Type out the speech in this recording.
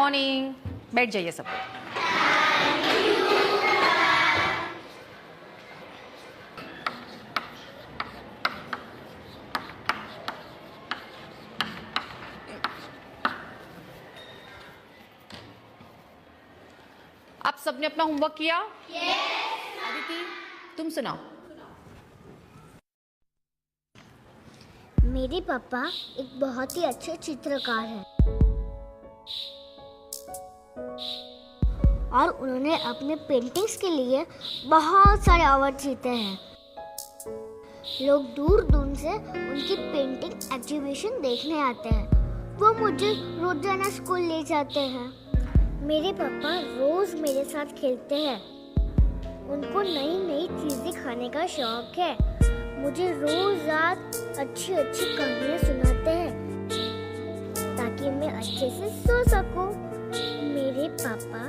Morning. बैठ जाइए सब। आप सबने अपना होमवर्क किया? अदिति, तुम सुनाओ। मेरे पापा एक बहुत ही अच्छे चित्रकार हैं और उन्होंने अपने पेंटिंग्स के लिए बहुत सारे अवार्ड जीते हैं। लोग दूर दूर से उनकी पेंटिंग एग्जीबिशन देखने आते हैं। वो मुझे रोजाना स्कूल ले जाते हैं। मेरे पापा रोज मेरे साथ खेलते हैं। उनको नई नई चीजें खाने का शौक है। मुझे रोज रात अच्छी अच्छी कहानियाँ सुनाते हैं ताकि मैं अच्छे से सो सकूं। मेरे पापा